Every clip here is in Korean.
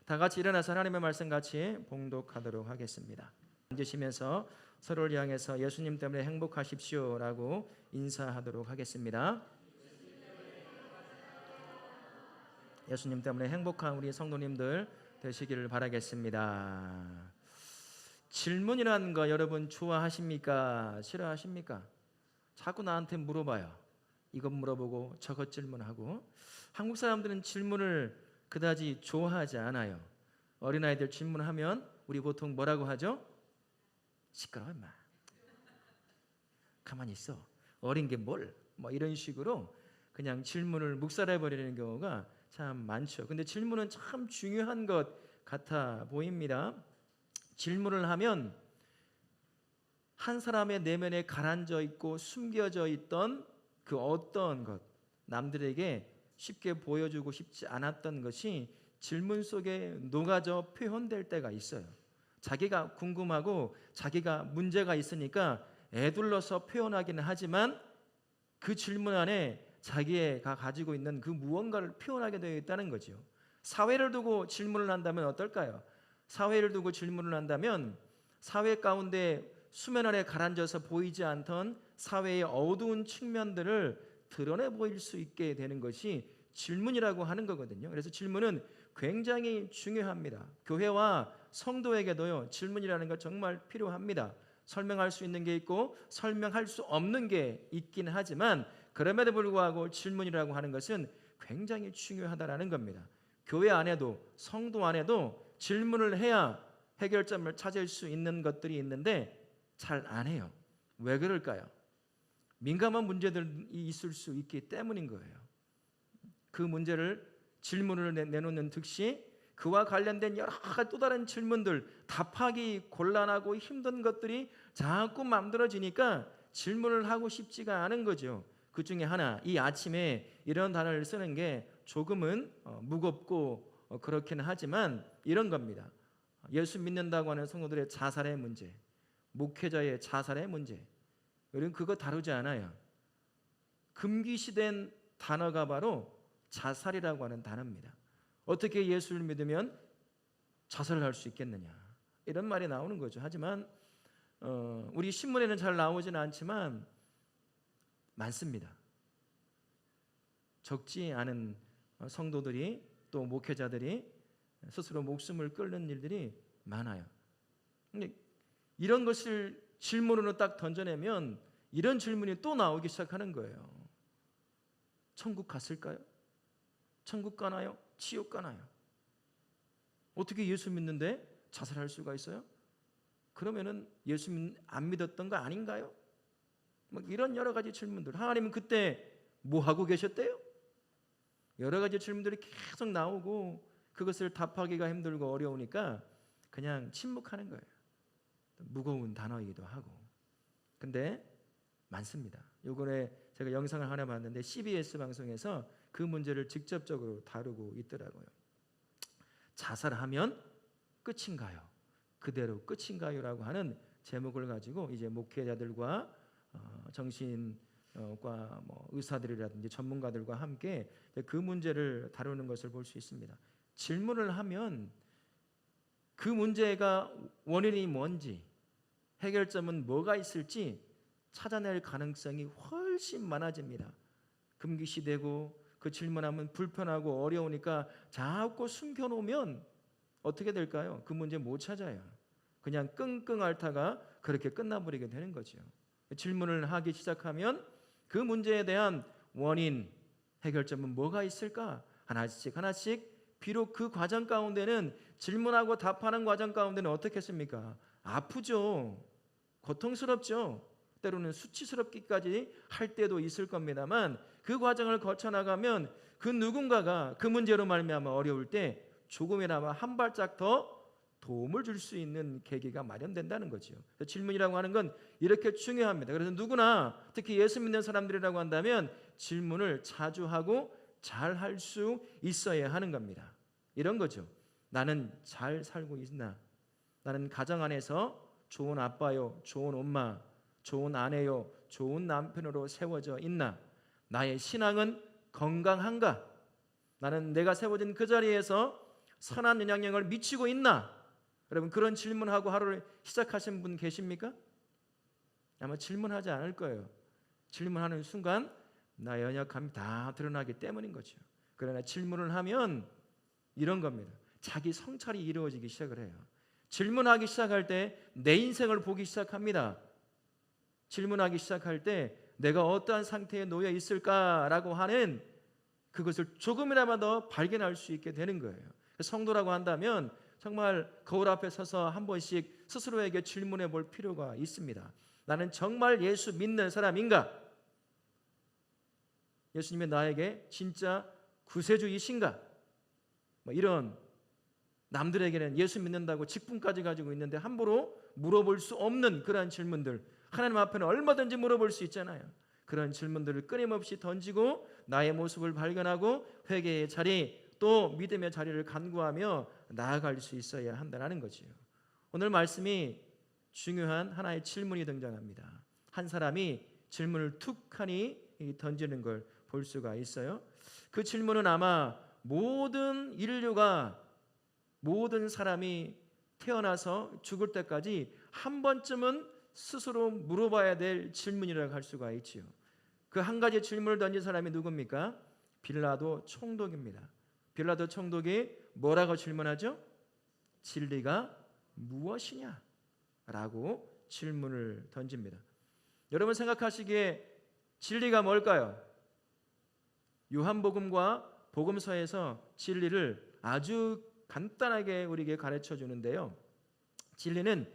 다 같이 일어나서 하나님의 말씀 같이 봉독하도록 하겠습니다. 앉으시면서 서로를 향해서 예수님 때문에 행복하십시오라고 인사하도록 하겠습니다. 예수님 때문에 행복한 우리 성도님들 되시기를 바라겠습니다. 질문이라는 거 여러분 좋아하십니까? 싫어하십니까? 자꾸 나한테 물어봐요. 이것 물어보고 저것 질문하고. 한국 사람들은 질문을 그다지 좋아하지 않아요. 어린아이들 질문하면 우리 보통 뭐라고 하죠? 시끄러워 임마, 가만히 있어, 어린 게 뭘, 뭐 이런 식으로 그냥 질문을 묵살해버리는 경우가 참 많죠. 근데 질문은 참 중요한 것 같아 보입니다. 질문을 하면 한 사람의 내면에 가라앉아 있고 숨겨져 있던 그 어떤 것, 남들에게 쉽게 보여주고 싶지 않았던 것이 질문 속에 녹아져 표현될 때가 있어요. 자기가 궁금하고 자기가 문제가 있으니까 애둘러서 표현하기는 하지만 그 질문 안에 자기가 가지고 있는 그 무언가를 표현하게 되어 있다는 거죠. 사회를 두고 질문을 한다면 어떨까요? 사회를 두고 질문을 한다면 사회 가운데 수면 아래 가라앉아서 보이지 않던 사회의 어두운 측면들을 드러내 보일 수 있게 되는 것이 질문이라고 하는 거거든요. 그래서 질문은 굉장히 중요합니다. 교회와 성도에게도요, 질문이라는 것 정말 필요합니다. 설명할 수 있는 게 있고 설명할 수 없는 게 있긴 하지만 그럼에도 불구하고 질문이라고 하는 것은 굉장히 중요하다라는 겁니다. 교회 안에도 성도 안에도 질문을 해야 해결점을 찾을 수 있는 것들이 있는데 잘 안 해요. 왜 그럴까요? 민감한 문제들이 있을 수 있기 때문인 거예요. 그 문제를 질문을 내놓는 즉시 그와 관련된 여러 가지 또 다른 질문들, 답하기 곤란하고 힘든 것들이 자꾸 만들어지니까 질문을 하고 싶지가 않은 거죠. 그 중에 하나, 이 아침에 이런 단어를 쓰는 게 조금은 무겁고 그렇긴 하지만 이런 겁니다. 예수 믿는다고 하는 성도들의 자살의 문제, 목회자의 자살의 문제, 우리는 그거 다루지 않아요. 금기시된 단어가 바로 자살이라고 하는 단어입니다. 어떻게 예수를 믿으면 자살을 할 수 있겠느냐, 이런 말이 나오는 거죠. 하지만 우리 신문에는 잘 나오지는 않지만 많습니다. 적지 않은 성도들이 또 목회자들이 스스로 목숨을 끊는 일들이 많아요. 근데 이런 것을 질문으로 딱 던져내면 이런 질문이 또 나오기 시작하는 거예요. 천국 갔을까요? 천국 가나요? 지옥 가나요? 어떻게 예수 믿는데 자살할 수가 있어요? 그러면은 예수 안 믿었던 거 아닌가요? 이런 여러 가지 질문들. 하나님은 그때 뭐 하고 계셨대요? 여러 가지 질문들이 계속 나오고 그것을 답하기가 힘들고 어려우니까 그냥 침묵하는 거예요. 무거운 단어이기도 하고. 근데 많습니다. 요번에 제가 영상을 하나 봤는데 CBS 방송에서 그 문제를 직접적으로 다루고 있더라고요. 자살하면 끝인가요? 그대로 끝인가요? 라고 하는 제목을 가지고 이제 목회자들과 정신과 의사들이라든지 전문가들과 함께 그 문제를 다루는 것을 볼 수 있습니다. 질문을 하면 그 문제가 원인이 뭔지, 해결점은 뭐가 있을지 찾아낼 가능성이 훨씬 많아집니다. 금기시되고 그 질문하면 불편하고 어려우니까 자꾸 숨겨놓으면 어떻게 될까요? 그 문제 못 찾아요. 그냥 끙끙 앓다가 그렇게 끝나버리게 되는 거죠. 질문을 하기 시작하면 그 문제에 대한 원인, 해결점은 뭐가 있을까? 하나씩 하나씩. 비록 그 과정 가운데는 질문하고 답하는 과정 가운데는 어떻겠습니까? 아프죠. 고통스럽죠. 때로는 수치스럽기까지 할 때도 있을 겁니다만 그 과정을 거쳐나가면 그 누군가가 그 문제로 말미암아 어려울 때 조금이나마 한 발짝 더 도움을 줄 수 있는 계기가 마련된다는 거죠. 질문이라고 하는 건 이렇게 중요합니다. 그래서 누구나 특히 예수 믿는 사람들이라고 한다면 질문을 자주 하고 잘 할 수 있어야 하는 겁니다. 이런 거죠. 나는 잘 살고 있나? 나는 가정 안에서 좋은 아빠요, 좋은 엄마, 좋은 아내요, 좋은 남편으로 세워져 있나? 나의 신앙은 건강한가? 나는 내가 세워진 그 자리에서 선한 영향력을 미치고 있나? 여러분 그런 질문하고 하루를 시작하신 분 계십니까? 아마 질문하지 않을 거예요. 질문하는 순간 나의 연약함이 다 드러나기 때문인 거죠. 그러나 질문을 하면 이런 겁니다. 자기 성찰이 이루어지기 시작을 해요. 질문하기 시작할 때 내 인생을 보기 시작합니다. 질문하기 시작할 때 내가 어떠한 상태에 놓여 있을까라고 하는 그것을 조금이나마 더 발견할 수 있게 되는 거예요. 성도라고 한다면 정말 거울 앞에 서서 한 번씩 스스로에게 질문해 볼 필요가 있습니다. 나는 정말 예수 믿는 사람인가? 예수님이 나에게 진짜 구세주이신가? 이런 남들에게는 예수 믿는다고 직분까지 가지고 있는데 함부로 물어볼 수 없는 그러한 질문들, 하나님 앞에는 얼마든지 물어볼 수 있잖아요. 그런 질문들을 끊임없이 던지고 나의 모습을 발견하고 회개의 자리 또 믿음의 자리를 간구하며 나아갈 수 있어야 한다는 거지요. 오늘 말씀이 중요한 하나의 질문이 등장합니다. 한 사람이 질문을 툭하니 던지는 걸 볼 수가 있어요. 그 질문은 아마 모든 인류가 모든 사람이 태어나서 죽을 때까지 한 번쯤은 스스로 물어봐야 될 질문이라고 할 수가 있지요. 그 한 가지 질문을 던진 사람이 누굽니까? 빌라도 총독입니다. 빌라도 총독이 뭐라고 질문하죠? 진리가 무엇이냐? 라고 질문을 던집니다. 여러분 생각하시기에 진리가 뭘까요? 요한복음과 복음서에서 진리를 아주 간단하게 우리에게 가르쳐 주는데요. 진리는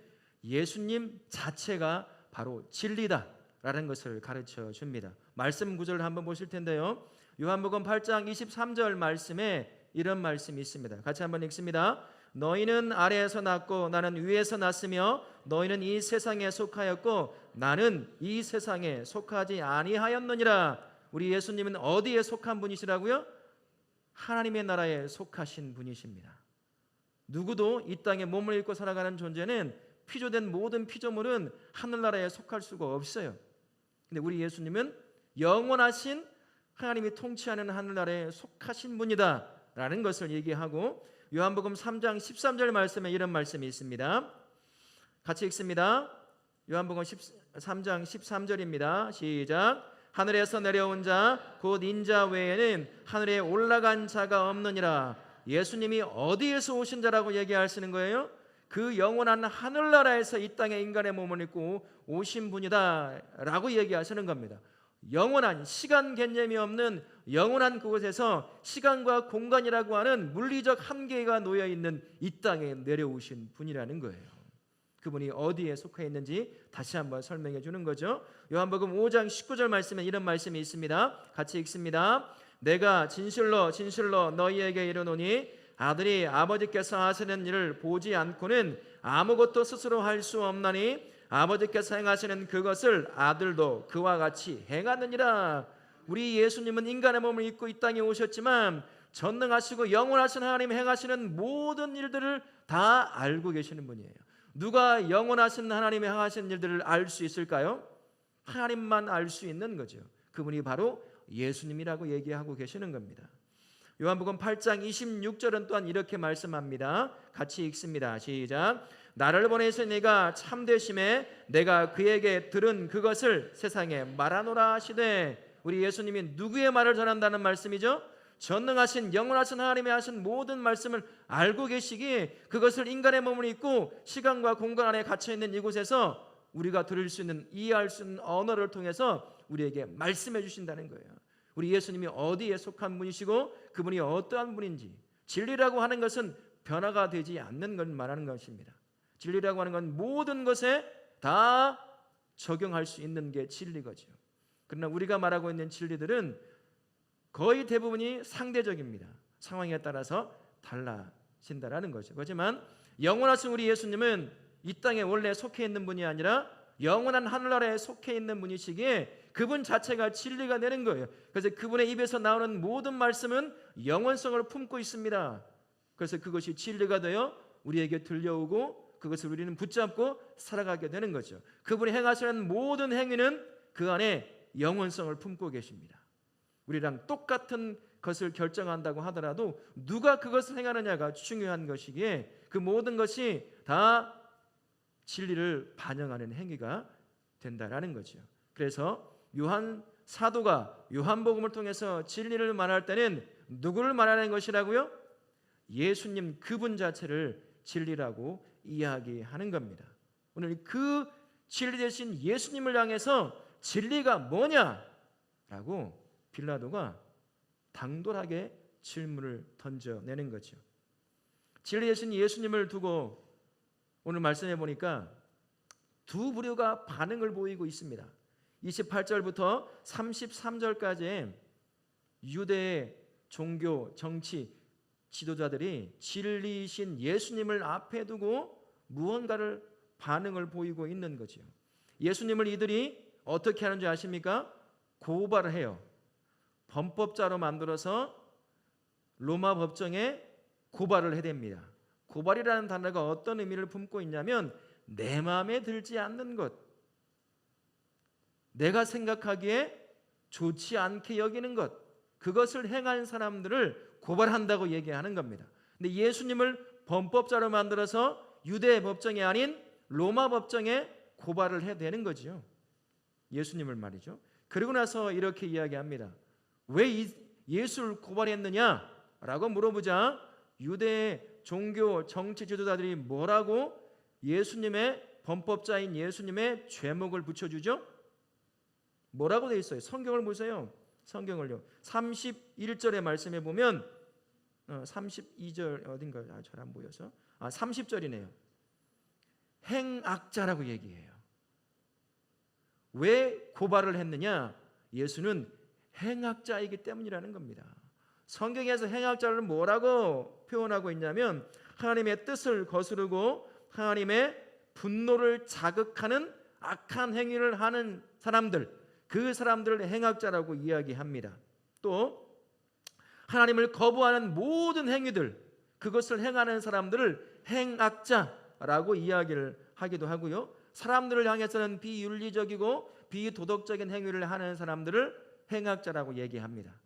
예수님 자체가 바로 진리다라는 것을 가르쳐 줍니다. 말씀 구절을 한번 보실 텐데요. 요한복음 8장 23절 말씀에 이런 말씀이 있습니다. 같이 한번 읽습니다. 너희는 아래에서 났고 나는 위에서 났으며 너희는 이 세상에 속하였고 나는 이 세상에 속하지 아니하였느니라. 우리 예수님은 어디에 속한 분이시라고요? 하나님의 나라에 속하신 분이십니다. 누구도 이 땅에 몸을 입고 살아가는 존재는 피조된 모든 피조물은 하늘나라에 속할 수가 없어요. 근데 우리 예수님은 영원하신 하나님이 통치하는 하늘나라에 속하신 분이다 라는 것을 얘기하고 요한복음 3장 13절 말씀에 이런 말씀이 있습니다. 같이 읽습니다. 요한복음 3장 13절입니다. 시작. 하늘에서 내려온 자 곧 인자 외에는 하늘에 올라간 자가 없느니라. 예수님이 어디에서 오신 자라고 얘기하시는 거예요? 그 영원한 하늘나라에서 이 땅에 인간의 몸을 입고 오신 분이다 라고 얘기하시는 겁니다. 영원한 시간 개념이 없는 영원한 그곳에서 시간과 공간이라고 하는 물리적 한계가 놓여있는 이 땅에 내려오신 분이라는 거예요. 그분이 어디에 속해 있는지 다시 한번 설명해 주는 거죠. 요한복음 5장 19절 말씀에 이런 말씀이 있습니다. 같이 읽습니다. 내가 진실로 진실로 너희에게 이르노니 아들이 아버지께서 하시는 일을 보지 않고는 아무것도 스스로 할 수 없나니 아버지께서 행하시는 그것을 아들도 그와 같이 행하느니라. 우리 예수님은 인간의 몸을 입고 이 땅에 오셨지만 전능하시고 영원하신 하나님이 행하시는 모든 일들을 다 알고 계시는 분이에요. 누가 영원하신 하나님이 행하신 일들을 알 수 있을까요? 하나님만 알 수 있는 거죠. 그분이 바로 예수님이라고 얘기하고 계시는 겁니다. 요한복음 8장 26절은 또한 이렇게 말씀합니다. 같이 읽습니다. 시작. 나를 보내신 이가 참되심에 내가 그에게 들은 그것을 세상에 말하노라 하시되. 우리 예수님이 누구의 말을 전한다는 말씀이죠? 전능하신 영원하신 하나님이 하신 모든 말씀을 알고 계시기에 그것을 인간의 몸을 입고 시간과 공간 안에 갇혀있는 이곳에서 우리가 들을 수 있는 이해할 수 있는 언어를 통해서 우리에게 말씀해 주신다는 거예요. 우리 예수님이 어디에 속한 분이시고 그분이 어떠한 분인지. 진리라고 하는 것은 변화가 되지 않는 걸 말하는 것입니다. 진리라고 하는 건 모든 것에 다 적용할 수 있는 게 진리거죠. 그러나 우리가 말하고 있는 진리들은 거의 대부분이 상대적입니다. 상황에 따라서 달라진다라는 거죠. 하지만 영원하신 우리 예수님은 이 땅에 원래 속해 있는 분이 아니라 영원한 하늘나라에 속해 있는 분이시기에 그분 자체가 진리가 되는 거예요. 그래서 그분의 입에서 나오는 모든 말씀은 영원성을 품고 있습니다. 그래서 그것이 진리가 되어 우리에게 들려오고 그것을 우리는 붙잡고 살아가게 되는 거죠. 그분이 행하시는 모든 행위는 그 안에 영원성을 품고 계십니다. 우리랑 똑같은 것을 결정한다고 하더라도 누가 그것을 행하느냐가 중요한 것이기에 그 모든 것이 다 진리를 반영하는 행위가 된다라는 거죠. 그래서 요한 사도가 요한복음을 통해서 진리를 말할 때는 누구를 말하는 것이라고요? 예수님 그분 자체를 진리라고 이야기하는 겁니다. 오늘 그 진리 되신 예수님을 향해서 진리가 뭐냐라고 빌라도가 당돌하게 질문을 던져내는 거죠. 진리 되신 예수님을 두고 오늘 말씀해 보니까 두 부류가 반응을 보이고 있습니다. 28절부터 33절까지 유대의 종교, 정치 지도자들이 진리이신 예수님을 앞에 두고 무언가를 반응을 보이고 있는 거죠. 예수님을 이들이 어떻게 하는지 아십니까? 고발을 해요. 범법자로 만들어서 로마 법정에 고발을 해댑니다. 고발이라는 단어가 어떤 의미를 품고 있냐면 내 마음에 들지 않는 것, 내가 생각하기에 좋지 않게 여기는 것, 그것을 행한 사람들을 고발한다고 얘기하는 겁니다. 근데 예수님을 범법자로 만들어서 유대 법정이 아닌 로마 법정에 고발을 해야 되는 거죠. 예수님을 말이죠. 그리고 나서 이렇게 이야기합니다. 왜 예수를 고발했느냐라고 물어보자 유대 종교 정치 지도자들이 뭐라고 예수님의 범법자인 예수님의 죄목을 붙여주죠? 뭐라고 되어 있어요? 성경을 보세요. 성경을요. 31절의 말씀에 보면 32절 어딘가요? 잘 안 보여서 30절이네요. 행악자라고 얘기해요. 왜 고발을 했느냐? 예수는 행악자이기 때문이라는 겁니다. 성경에서 행악자를 뭐라고 표현하고 있냐면 하나님의 뜻을 거스르고 하나님의 분노를 자극하는 악한 행위를 하는 사람들, 그 사람들을 행악자라고 이야기합니다. 또 하나님을 거부하는 모든 행위들, 그것을 행하는 사람들을 행악자라고 이야기를 하기도 하고요. 사람들을 향해서는 비윤리적이고 비도덕적인 행위를 하는 사람들을 행악자라고 얘기합니다.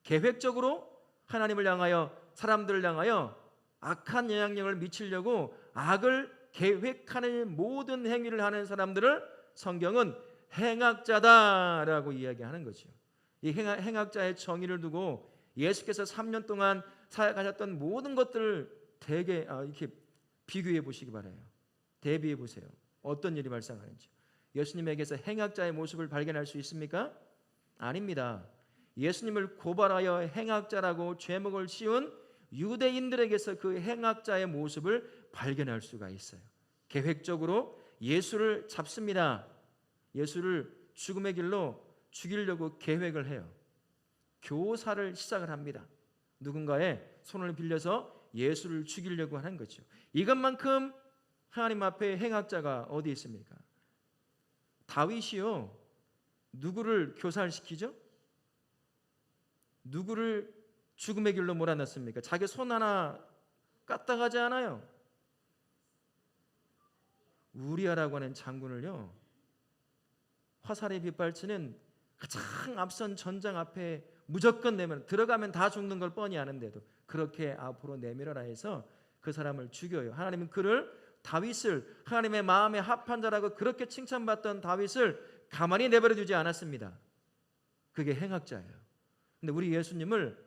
계획적으로 하나님을 향하여 사람들을 향하여 악한 영향력을 미치려고 악을 계획하는 모든 행위를 하는 사람들을 성경은 행악자다라고 이야기하는 거죠. 이 행악자의 정의를 두고 예수께서 3년 동안 사역하셨던 모든 것들을 되게 이렇게 비교해 보시기 바라요. 대비해 보세요. 어떤 일이 발생하는지. 예수님에게서 행악자의 모습을 발견할 수 있습니까? 아닙니다. 예수님을 고발하여 행악자라고 죄목을 씌운 유대인들에게서 그 행악자의 모습을 발견할 수가 있어요. 계획적으로 예수를 잡습니다. 예수를 죽음의 길로 죽이려고 계획을 해요. 교사를 시작을 합니다. 누군가의 손을 빌려서 예수를 죽이려고 하는 거죠. 이것만큼 하나님 앞에 행악자가 어디 있습니까? 다윗이요. 누구를 교살시키죠? 누구를 죽음의 길로 몰아넣습니까? 자기 손 하나 까딱하지 않아요. 우리아라고 하는 장군을요. 화살에 빗발치는 가장 앞선 전장 앞에 무조건 내면 들어가면 다 죽는 걸 뻔히 아는데도 그렇게 앞으로 내밀어라 해서 그 사람을 죽여요. 하나님은 그를 다윗을 하나님의 마음에 합한 자라고 그렇게 칭찬받던 다윗을 가만히 내버려 두지 않았습니다. 그게 행악자예요. 근데 우리 예수님을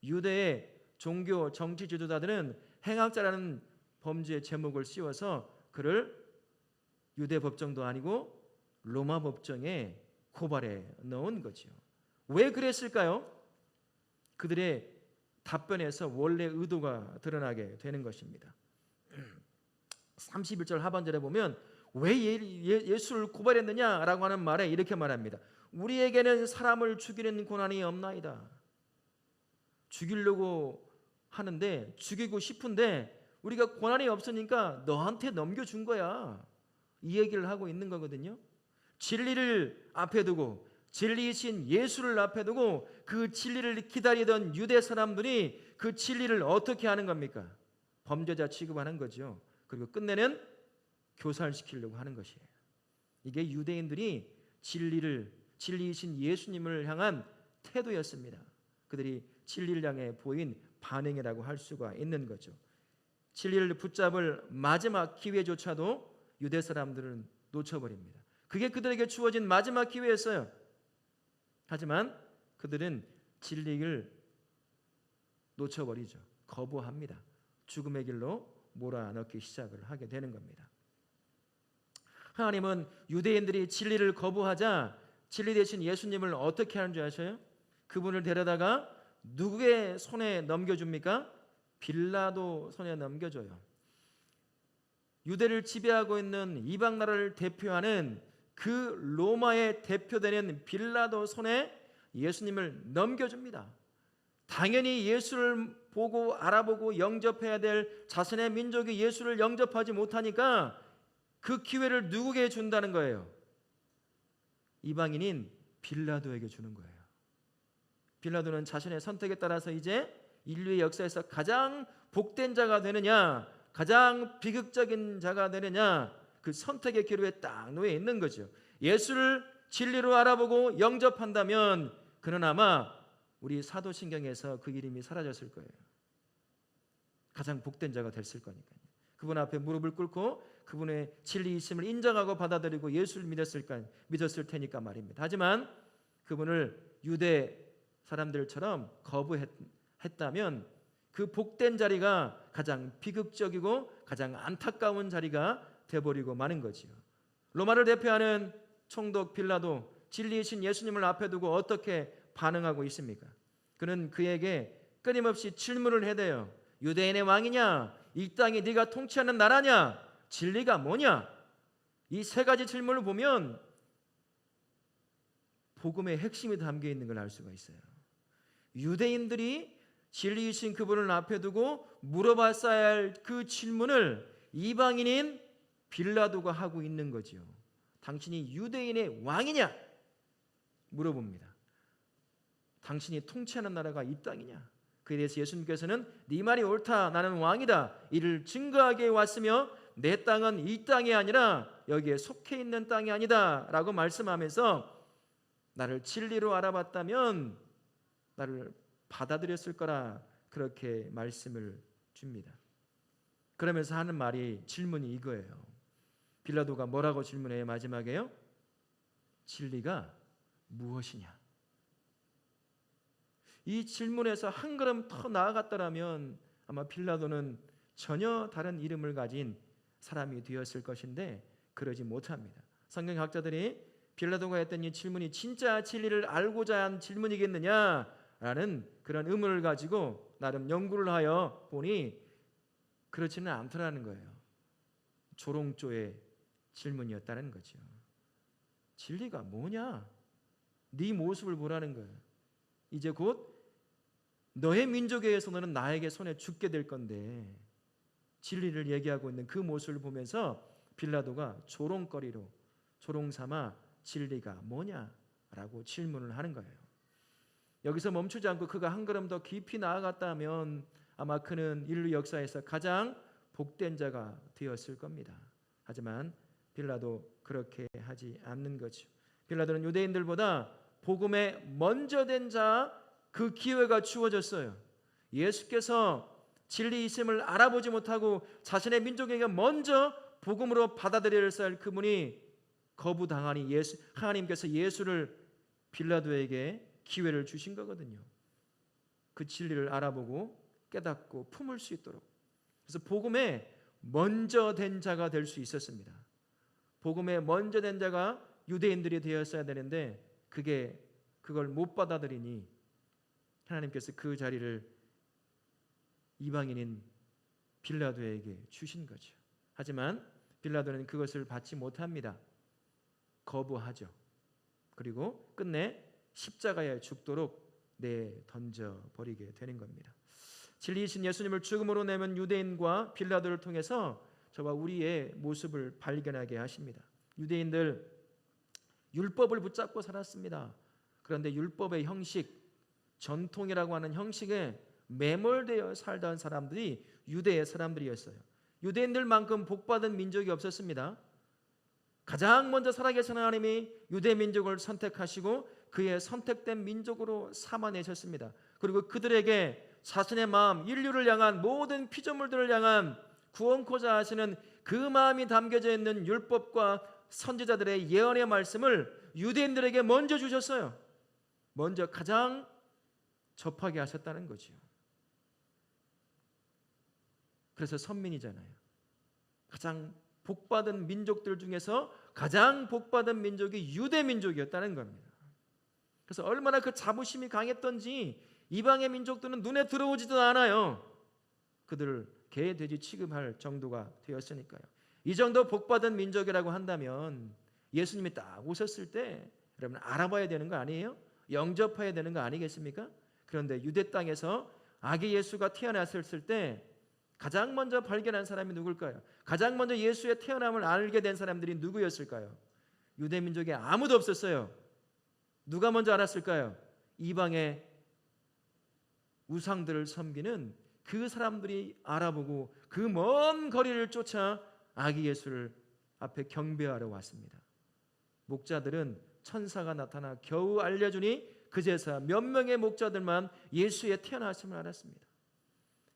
유대의 종교 정치 지도자들은 행악자라는 범죄의 제목을 씌워서 그를 유대 법정도 아니고 로마 법정에 고발해 넣은 거죠. 왜 그랬을까요? 그들의 답변에서 원래 의도가 드러나게 되는 것입니다. 31절 하반절에 보면 왜 예수를 고발했느냐라고 하는 말에 이렇게 말합니다. 우리에게는 사람을 죽이는 권한이 없나이다. 죽이려고 하는데 죽이고 싶은데 우리가 권한이 없으니까 너한테 넘겨준 거야. 이 얘기를 하고 있는 거거든요. 진리를 앞에 두고 진리이신 예수를 앞에 두고 그 진리를 기다리던 유대 사람들이 그 진리를 어떻게 하는 겁니까? 범죄자 취급하는 거죠. 그리고 끝내는 교살시키려고 하는 것이에요. 이게 유대인들이 진리이신 예수님을 향한 태도였습니다. 그들이 진리를 향해 보인 반응이라고 할 수가 있는 거죠. 진리를 붙잡을 마지막 기회조차도 유대 사람들은 놓쳐버립니다. 그게 그들에게 주어진 마지막 기회였어요. 하지만 그들은 진리를 놓쳐버리죠. 거부합니다. 죽음의 길로 몰아넣기 시작을 하게 되는 겁니다. 하나님은 유대인들이 진리를 거부하자 진리 대신 예수님을 어떻게 하는 줄 아세요? 그분을 데려다가 누구의 손에 넘겨줍니까? 빌라도 손에 넘겨줘요. 유대를 지배하고 있는 이방 나라를 대표하는 그 로마의 대표되는 빌라도 손에 예수님을 넘겨줍니다. 당연히 예수를 보고 알아보고 영접해야 될 자신의 민족이 예수를 영접하지 못하니까 그 기회를 누구에게 준다는 거예요? 이방인인 빌라도에게 주는 거예요. 빌라도는 자신의 선택에 따라서 이제 인류의 역사에서 가장 복된 자가 되느냐, 가장 비극적인 자가 되느냐, 그 선택의 기로에 딱 놓여 있는 거죠. 예수를 진리로 알아보고 영접한다면 그는 아마 우리 사도신경에서 그 이름이 사라졌을 거예요. 가장 복된 자가 됐을 거니까요. 그분 앞에 무릎을 꿇고 그분의 진리이심을 인정하고 받아들이고 예수를 믿었을 테니까 말입니다. 하지만 그분을 유대 사람들처럼 거부했다면 그 복된 자리가 가장 비극적이고 가장 안타까운 자리가 되어버리고 마는 거지요. 로마를 대표하는 총독 빌라도 진리이신 예수님을 앞에 두고 어떻게 반응하고 있습니까? 그는 그에게 끊임없이 질문을 해대요. 유대인의 왕이냐? 이 땅이 네가 통치하는 나라냐? 진리가 뭐냐? 이 세 가지 질문을 보면 복음의 핵심이 담겨 있는 걸 알 수가 있어요. 유대인들이 진리이신 그분을 앞에 두고 물어봤어야 할 그 질문을 이방인인 빌라도가 하고 있는 거지요. 당신이 유대인의 왕이냐? 물어봅니다. 당신이 통치하는 나라가 이 땅이냐? 그에 대해서 예수님께서는 네 말이 옳다. 나는 왕이다. 이를 증거하게 왔으며 내 땅은 이 땅이 아니라 여기에 속해 있는 땅이 아니다 라고 말씀하면서 나를 진리로 알아봤다면 나를 받아들였을 거라 그렇게 말씀을 줍니다. 그러면서 하는 말이 질문이 이거예요. 빌라도가 뭐라고 질문해요? 마지막에요. 진리가 무엇이냐? 이 질문에서 한 걸음 더 나아갔더라면 아마 빌라도는 전혀 다른 이름을 가진 사람이 되었을 것인데 그러지 못합니다. 성경학자들이 빌라도가 했던 이 질문이 진짜 진리를 알고자 한 질문이겠느냐라는 그런 의문을 가지고 나름 연구를 하여 보니 그렇지는 않더라는 거예요. 조롱조의 질문이었다는 거죠. 진리가 뭐냐? 네 모습을 보라는 거예요. 이제 곧 너의 민족에 의해서 너는 나에게 손에 죽게 될 건데 진리를 얘기하고 있는 그 모습을 보면서 빌라도가 조롱거리로 조롱삼아 진리가 뭐냐라고 질문을 하는 거예요. 여기서 멈추지 않고 그가 한 걸음 더 깊이 나아갔다면 아마 그는 인류 역사에서 가장 복된 자가 되었을 겁니다. 하지만 빌라도 그렇게 하지 않는 거죠. 빌라도는 유대인들보다 복음에 먼저 된 자 그 기회가 주어졌어요. 예수께서 진리이심을 알아보지 못하고 자신의 민족에게 먼저 복음으로 받아들여야 할 그분이 거부당하니 하나님께서 예수를 빌라도에게 기회를 주신 거거든요. 그 진리를 알아보고 깨닫고 품을 수 있도록. 그래서 복음에 먼저 된 자가 될 수 있었습니다. 복음에 먼저 된 자가 유대인들이 되었어야 되는데 그걸 못 받아들이니 하나님께서 그 자리를 이방인인 빌라도에게 주신 거죠. 하지만 빌라도는 그것을 받지 못합니다. 거부하죠. 그리고 끝내 십자가에 죽도록 내던져 버리게 되는 겁니다. 진리이신 예수님을 죽음으로 내면 유대인과 빌라도를 통해서 저와 우리의 모습을 발견하게 하십니다. 유대인들 율법을 붙잡고 살았습니다. 그런데 율법의 형식, 전통이라고 하는 형식에 매몰되어 살던 사람들이 유대의 사람들이었어요. 유대인들만큼 복받은 민족이 없었습니다. 가장 먼저 살아계신 하나님이 유대 민족을 선택하시고 그의 선택된 민족으로 삼아내셨습니다. 그리고 그들에게 자신의 마음, 인류를 향한 모든 피조물들을 향한 구원코자 하시는 그 마음이 담겨져 있는 율법과 선지자들의 예언의 말씀을 유대인들에게 먼저 주셨어요. 먼저 가장 접하게 하셨다는 거죠. 그래서 선민이잖아요. 가장 복받은 민족들 중에서 가장 복받은 민족이 유대 민족이었다는 겁니다. 그래서 얼마나 그 자부심이 강했던지 이방의 민족들은 눈에 들어오지도 않아요. 그들을 개, 돼지 취급할 정도가 되었으니까요. 이 정도 복받은 민족이라고 한다면 예수님이 딱 오셨을 때 여러분 알아봐야 되는 거 아니에요? 영접해야 되는 거 아니겠습니까? 그런데 유대 땅에서 아기 예수가 태어났을 때 가장 먼저 발견한 사람이 누굴까요? 가장 먼저 예수의 태어남을 알게 된 사람들이 누구였을까요? 유대 민족에 아무도 없었어요. 누가 먼저 알았을까요? 이방의 우상들을 섬기는 그 사람들이 알아보고 그 먼 거리를 쫓아 아기 예수를 앞에 경배하러 왔습니다. 목자들은 천사가 나타나 겨우 알려주니 그제서 몇 명의 목자들만 예수의 태어나심을 알았습니다.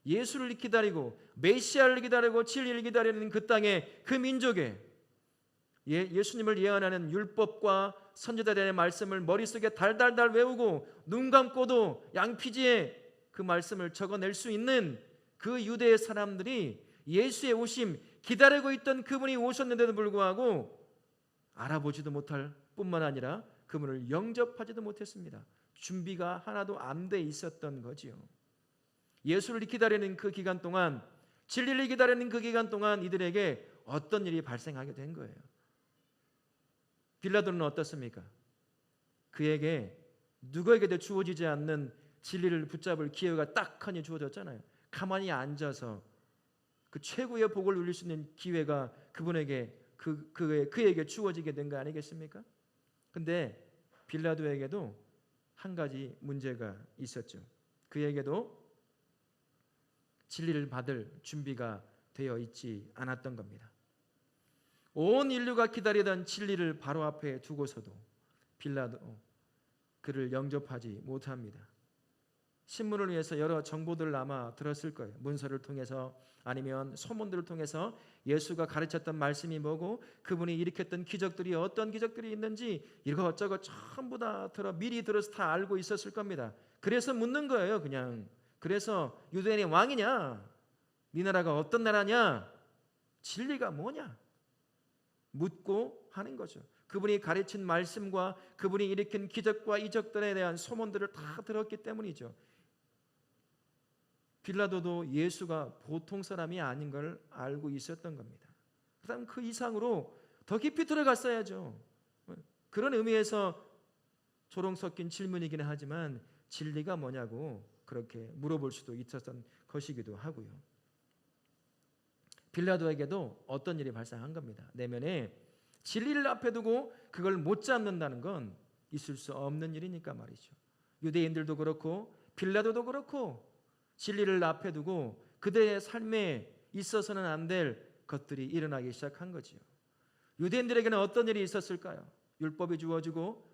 예수를 기다리고 메시아를 기다리고 진리를 기다리는 그 땅에 그 민족에 예수님을 예언하는 율법과 선지자들의 말씀을 머릿속에 달달달 외우고 눈 감고도 양피지에 그 말씀을 적어낼 수 있는 그 유대의 사람들이 예수의 오심 기다리고 있던 그분이 오셨는데도 불구하고 알아보지도 못할 뿐만 아니라 그분을 영접하지도 못했습니다. 준비가 하나도 안 돼 있었던 거지요. 예수를 기다리는 그 기간 동안, 진리를 기다리는 그 기간 동안 이들에게 어떤 일이 발생하게 된 거예요. 빌라도는 어떻습니까? 그에게 누구에게도 주어지지 않는 진리를 붙잡을 기회가 딱하니 주어졌잖아요. 가만히 앉아서 그 최고의 복을 누릴 수 있는 기회가 그분에게 그에게 주어지게 된 거 아니겠습니까? 근데 빌라도에게도 한 가지 문제가 있었죠. 그에게도 진리를 받을 준비가 되어 있지 않았던 겁니다. 온 인류가 기다리던 진리를 바로 앞에 두고서도 빌라도 그를 영접하지 못합니다. 신문을 위해서 여러 정보들을 아마 들었을 거예요. 문서를 통해서 아니면 소문들을 통해서 예수가 가르쳤던 말씀이 뭐고 그분이 일으켰던 기적들이 어떤 기적들이 있는지 이것저것 전부 다 미리 들어서 다 알고 있었을 겁니다. 그래서 묻는 거예요. 그냥 그래서 유대인의 왕이냐? 네 나라가 어떤 나라냐? 진리가 뭐냐? 묻고 하는 거죠. 그분이 가르친 말씀과 그분이 일으킨 기적과 이적들에 대한 소문들을 다 들었기 때문이죠. 빌라도도 예수가 보통 사람이 아닌 걸 알고 있었던 겁니다. 그다음 그 이상으로 더 깊이 들어갔어야죠. 그런 의미에서 조롱 섞인 질문이기는 하지만 진리가 뭐냐고 그렇게 물어볼 수도 있었던 것이기도 하고요. 빌라도에게도 어떤 일이 발생한 겁니다. 내면에 진리를 앞에 두고 그걸 못 잡는다는 건 있을 수 없는 일이니까 말이죠. 유대인들도 그렇고 빌라도도 그렇고 진리를 앞에 두고 그들의 삶에 있어서는 안 될 것들이 일어나기 시작한 거지요. 유대인들에게는 어떤 일이 있었을까요? 율법이 주어지고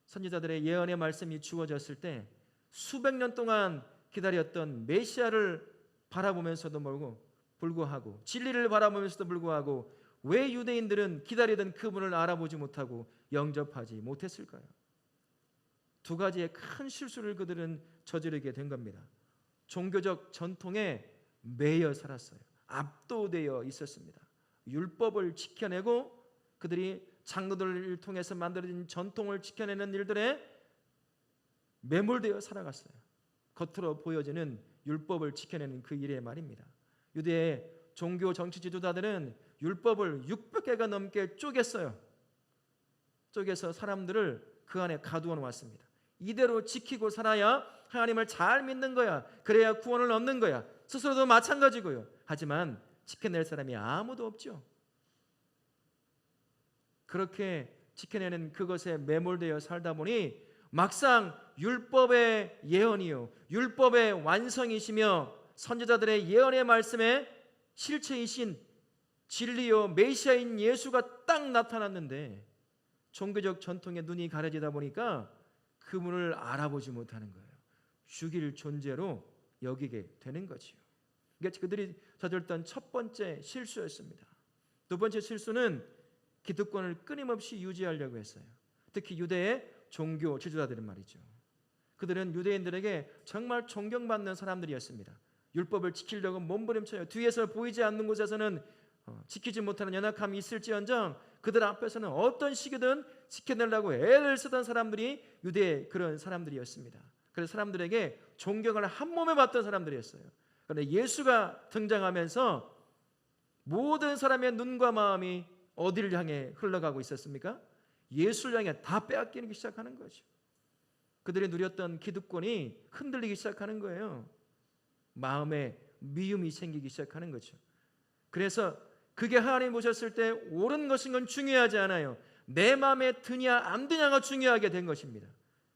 선지자들의 예언의 말씀이 주어졌을 때 수백 년 동안 기다렸던 메시아를 바라보면서도 불구하고 진리를 바라보면서도 불구하고 왜 유대인들은 기다리던 그분을 알아보지 못하고 영접하지 못했을까요? 두 가지의 큰 실수를 그들은 저지르게 된 겁니다. 종교적 전통에 매여 살았어요. 압도되어 있었습니다. 율법을 지켜내고 그들이 장로들을 통해서 만들어진 전통을 지켜내는 일들에 매몰되어 살아갔어요. 겉으로 보여지는 율법을 지켜내는 그 일에 말입니다. 유대의 종교 정치 지도자들은 율법을 600개가 넘게 쪼갰어요. 쪼개서 사람들을 그 안에 가두어 놓았습니다. 이대로 지키고 살아야 하나님을 잘 믿는 거야. 그래야 구원을 얻는 거야. 스스로도 마찬가지고요. 하지만 지켜낼 사람이 아무도 없죠. 그렇게 지켜내는 그것에 매몰되어 살다 보니 막상 율법의 예언이요, 율법의 완성이시며 선지자들의 예언의 말씀에 실체이신 진리요 메시아인 예수가 딱 나타났는데 종교적 전통에 눈이 가려지다 보니까 그분을 알아보지 못하는 거예요. 죽일 존재로 여기게 되는 거지요. 이게 그들이 저질렀던 첫 번째 실수였습니다. 두 번째 실수는 기득권을 끊임없이 유지하려고 했어요. 특히 유대의 종교 지도자들은 말이죠. 그들은 유대인들에게 정말 존경받는 사람들이었습니다. 율법을 지키려고 몸부림쳐요. 뒤에서 보이지 않는 곳에서는 지키지 못하는 연약함이 있을지언정 그들 앞에서는 어떤 시기든 지켜내려고 애를 쓰던 사람들이 유대의 그런 사람들이었습니다. 그래서 사람들에게 존경을 한 몸에 받던 사람들이었어요. 그런데 예수가 등장하면서 모든 사람의 눈과 마음이 어디를 향해 흘러가고 있었습니까? 예수를 향해 다 빼앗기기 시작하는 거죠. 그들이 누렸던 기득권이 흔들리기 시작하는 거예요. 마음에 미움이 생기기 시작하는 거죠. 그래서 그게 하나님 보셨을 때 옳은 것인 건 중요하지 않아요. 내 마음에 드냐 안 드냐가 중요하게 된 것입니다.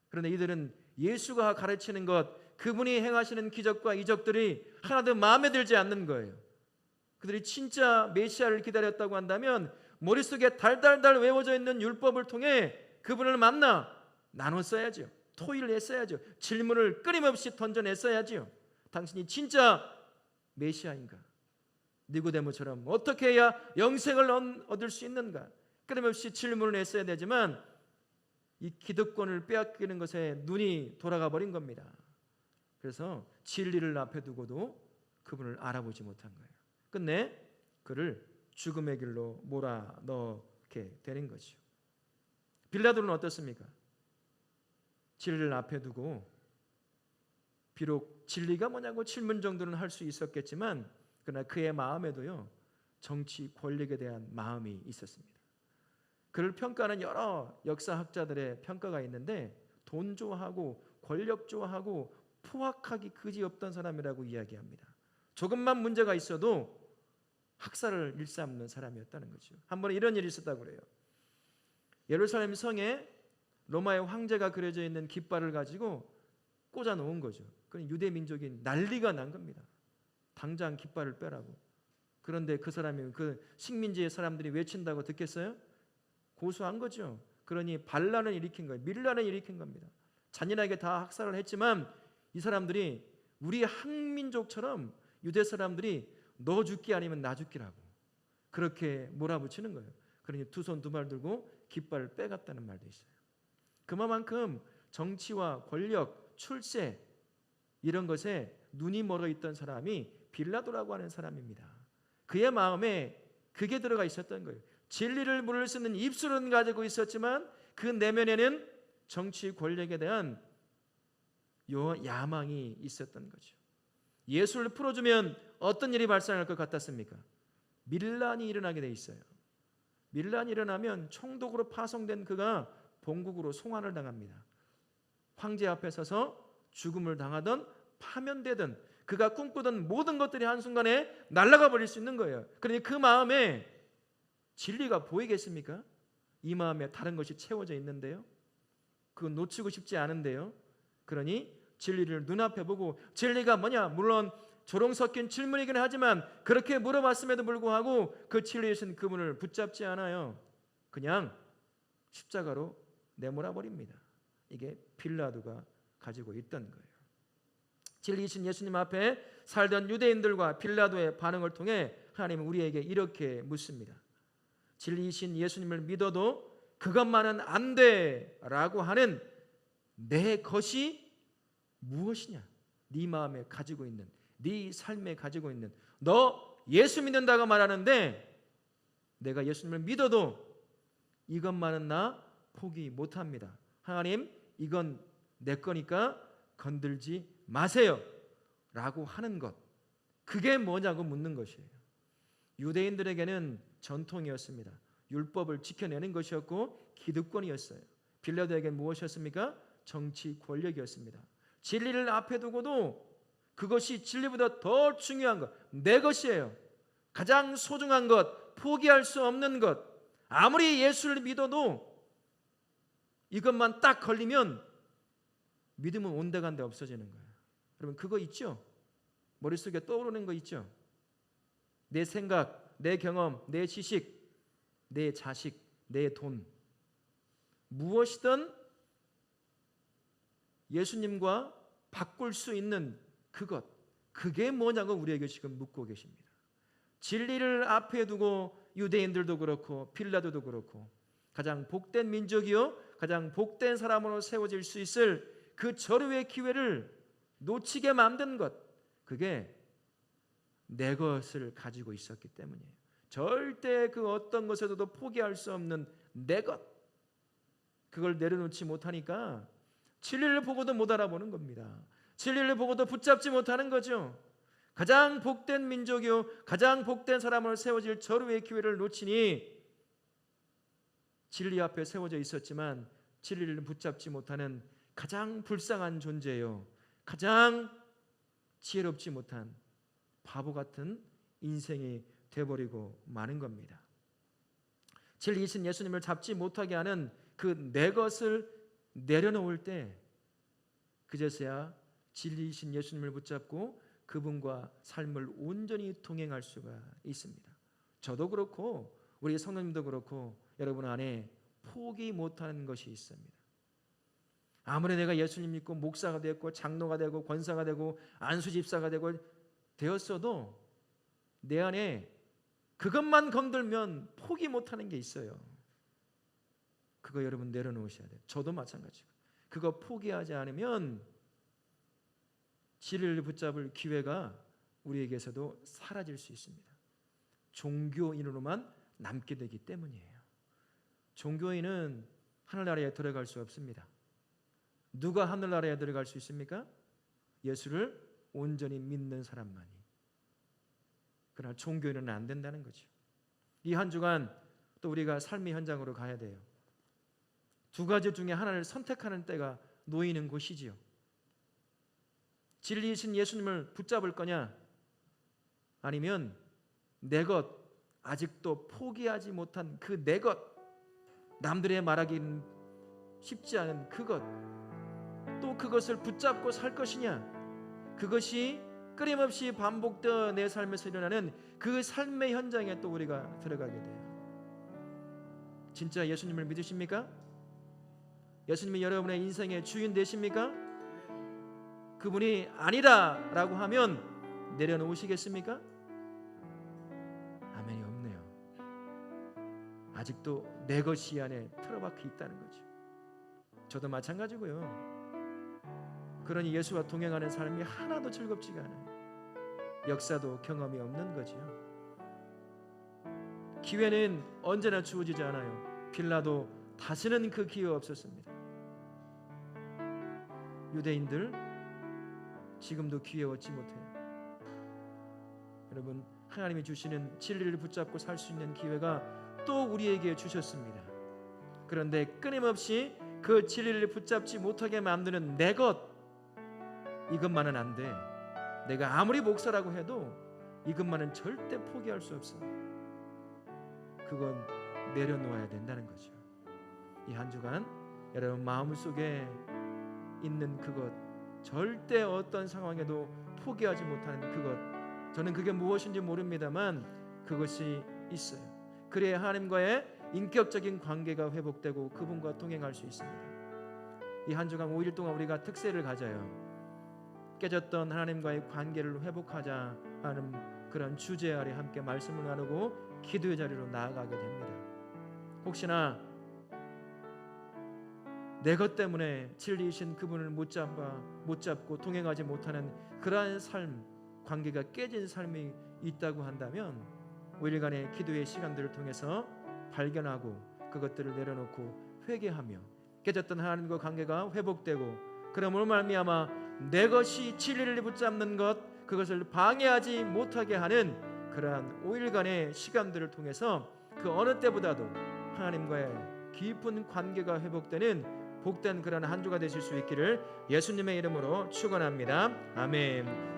그런데 이들은 예수가 가르치는 것, 그분이 행하시는 기적과 이적들이 하나도 마음에 들지 않는 거예요. 그들이 진짜 메시아를 기다렸다고 한다면 머릿속에 달달달 외워져 있는 율법을 통해 그분을 만나 나눠 써야죠. 토의를 했어야죠. 질문을 끊임없이 던져냈어야죠. 당신이 진짜 메시아인가? 니고데모처럼 어떻게 해야 영생을 얻을 수 있는가? 끊임없이 질문을 했어야 되지만 이 기득권을 빼앗기는 것에 눈이 돌아가 버린 겁니다. 그래서 진리를 앞에 두고도 그분을 알아보지 못한 거예요. 끝내 그를 죽음의 길로 몰아넣게 되는 거죠. 빌라도는 어떻습니까? 진리를 앞에 두고 비록 진리가 뭐냐고 질문 정도는 할 수 있었겠지만 그러나 그의 마음에도요 정치 권력에 대한 마음이 있었습니다. 그를 평가하는 여러 역사학자들의 평가가 있는데 돈 좋아하고 권력 좋아하고 포악하기 그지없던 사람이라고 이야기합니다. 조금만 문제가 있어도 학살을 일삼는 사람이었다는 거죠. 한 번에 이런 일이 있었다고 그래요. 예루살렘 성에 로마의 황제가 그려져 있는 깃발을 가지고 꽂아 놓은 거죠. 그럼 유대 민족이 난리가 난 겁니다. 당장 깃발을 빼라고. 그런데 그 사람이 그 식민지의 사람들이 외친다고 듣겠어요? 고소한 거죠. 그러니 반란을 일으킨 거예요. 밀란을 일으킨 겁니다. 잔인하게 다 학살을 했지만 이 사람들이 우리 한민족처럼 유대 사람들이 너 죽기 아니면 나 죽기라고 그렇게 몰아붙이는 거예요. 그러니 두 손 두 발 들고 깃발을 빼갔다는 말도 있어요. 그만큼 정치와 권력, 출세 이런 것에 눈이 멀어 있던 사람이 빌라도라고 하는 사람입니다. 그의 마음에 그게 들어가 있었던 거예요. 진리를 물을 수 있는 입술은 가지고 있었지만 그 내면에는 정치 권력에 대한 야망이 있었던 거죠. 예수를 풀어주면 어떤 일이 발생할 것 같았습니까? 밀란이 일어나게 돼 있어요. 밀란이 일어나면 총독으로 파송된 그가 본국으로 송환을 당합니다. 황제 앞에 서서 죽음을 당하던 파면되든 그가 꿈꾸던 모든 것들이 한순간에 날아가 버릴 수 있는 거예요. 그러니 그 마음에 진리가 보이겠습니까? 이 마음에 다른 것이 채워져 있는데요. 그건 놓치고 싶지 않은데요. 그러니 진리를 눈앞에 보고 진리가 뭐냐? 물론 조롱 섞인 질문이긴 하지만 그렇게 물어봤음에도 불구하고 그 진리이신 그분을 붙잡지 않아요. 그냥 십자가로 내몰아 버립니다. 이게 빌라도가 가지고 있던 거예요. 진리이신 예수님 앞에 살던 유대인들과 빌라도의 반응을 통해 하나님은 우리에게 이렇게 묻습니다. 진리이신 예수님을 믿어도 그것만은 안 돼라고 하는 내 것이 무엇이냐? 네 마음에 가지고 있는, 네 삶에 가지고 있는, 너 예수 믿는다고 말하는데 내가 예수님을 믿어도 이것만은 나 포기 못합니다. 하나님 이건 내 거니까 건들지 마세요 라고 하는 것, 그게 뭐냐고 묻는 것이에요. 유대인들에게는 전통이었습니다. 율법을 지켜내는 것이었고 기득권이었어요. 빌라도에게는 무엇이었습니까? 정치 권력이었습니다. 진리를 앞에 두고도 그것이 진리보다 더 중요한 것, 내 것이에요. 가장 소중한 것, 포기할 수 없는 것. 아무리 예수를 믿어도 이것만 딱 걸리면 믿음은 온데간데 없어지는 거예요. 여러분 그거 있죠? 머릿속에 떠오르는 거 있죠? 내 생각, 내 경험, 내 지식, 내 자식, 내 돈, 무엇이든 예수님과 바꿀 수 있는 그것, 그게 뭐냐고 우리에게 지금 묻고 계십니다. 진리를 앞에 두고 유대인들도 그렇고 빌라도도 그렇고 가장 복된 민족이요 가장 복된 사람으로 세워질 수 있을 그 절호의 기회를 놓치게 만든 것, 그게 내 것을 가지고 있었기 때문이에요. 절대 그 어떤 것에서도 포기할 수 없는 내 것, 그걸 내려놓지 못하니까 진리를 보고도 못 알아보는 겁니다. 진리를 보고도 붙잡지 못하는 거죠. 가장 복된 민족이요 가장 복된 사람으로 세워질 절호의 기회를 놓치니 진리 앞에 세워져 있었지만 진리를 붙잡지 못하는 가장 불쌍한 존재요 가장 지혜롭지 못한 바보 같은 인생이 되어버리고 마는 겁니다. 진리이신 예수님을 잡지 못하게 하는 그 내 것을 내려놓을 때 그제서야 진리이신 예수님을 붙잡고 그분과 삶을 온전히 동행할 수가 있습니다. 저도 그렇고 우리 성도님도 그렇고 여러분 안에 포기 못하는 것이 있습니다. 아무리 내가 예수님 믿고 목사가 되었고 장로가 되고 권사가 되고 안수집사가 되었어도 내 안에 그것만 건들면 포기 못하는 게 있어요. 그거 여러분 내려놓으셔야 돼요. 저도 마찬가지고 그거 포기하지 않으면 진리를 붙잡을 기회가 우리에게서도 사라질 수 있습니다. 종교인으로만 남게 되기 때문이에요. 종교인은 하늘나라에 들어갈 수 없습니다. 누가 하늘나라에 들어갈 수 있습니까? 예수를 온전히 믿는 사람만이. 그러나 종교인은 안 된다는 거죠. 이 한 주간 또 우리가 삶의 현장으로 가야 돼요. 두 가지 중에 하나를 선택하는 때가 놓이는 곳이지요. 진리이신 예수님을 붙잡을 거냐, 아니면 내 것, 아직도 포기하지 못한 그 내 것, 남들의 말하기는 쉽지 않은 그것, 또 그것을 붙잡고 살 것이냐, 그것이 끊임없이 반복되어 내 삶에서 일어나는 그 삶의 현장에 또 우리가 들어가게 돼요. 진짜 예수님을 믿으십니까? 예수님이 여러분의 인생의 주인 되십니까? 그분이 아니다라고 하면 내려놓으시겠습니까? 아멘이 없네요. 아직도 내 것이 안에 틀어박혀 있다는 거죠. 저도 마찬가지고요. 그러니 예수와 동행하는 삶이 하나도 즐겁지가 않아요. 역사도 경험이 없는 거죠. 기회는 언제나 주어지지 않아요. 빌라도 다시는 그 기회 없었습니다. 유대인들 지금도 기회 얻지 못해요. 여러분, 하나님이 주시는 진리를 붙잡고 살 수 있는 기회가 또 우리에게 주셨습니다. 그런데 끊임없이 그 진리를 붙잡지 못하게 만드는 내 것, 이것만은 안 돼. 내가 아무리 목사라고 해도 이것만은 절대 포기할 수 없어. 그건 내려놓아야 된다는 거죠. 이 한 주간 여러분 마음속에 있는 그것, 절대 어떤 상황에도 포기하지 못하는 그것, 저는 그게 무엇인지 모릅니다만 그것이 있어요. 그래야 하나님과의 인격적인 관계가 회복되고 그분과 동행할 수 있습니다. 이 한 주간 5일 동안 우리가 특세를 가져요. 깨졌던 하나님과의 관계를 회복하자 하는 그런 주제 아래 함께 말씀을 나누고 기도의 자리로 나아가게 됩니다. 혹시나 내 것 때문에 진리이신 그분을 못 잡고 동행하지 못하는 그러한 삶, 관계가 깨진 삶이 있다고 한다면 5일간의 기도의 시간들을 통해서 발견하고 그것들을 내려놓고 회개하며 깨졌던 하나님과 관계가 회복되고 그러므로 말미암아 내 것이 진리를 붙잡는 것, 그것을 방해하지 못하게 하는 그러한 5일간의 시간들을 통해서 그 어느 때보다도 하나님과의 깊은 관계가 회복되는 복된 그런 한 주가 되실 수 있기를 예수님의 이름으로 축원합니다. 아멘.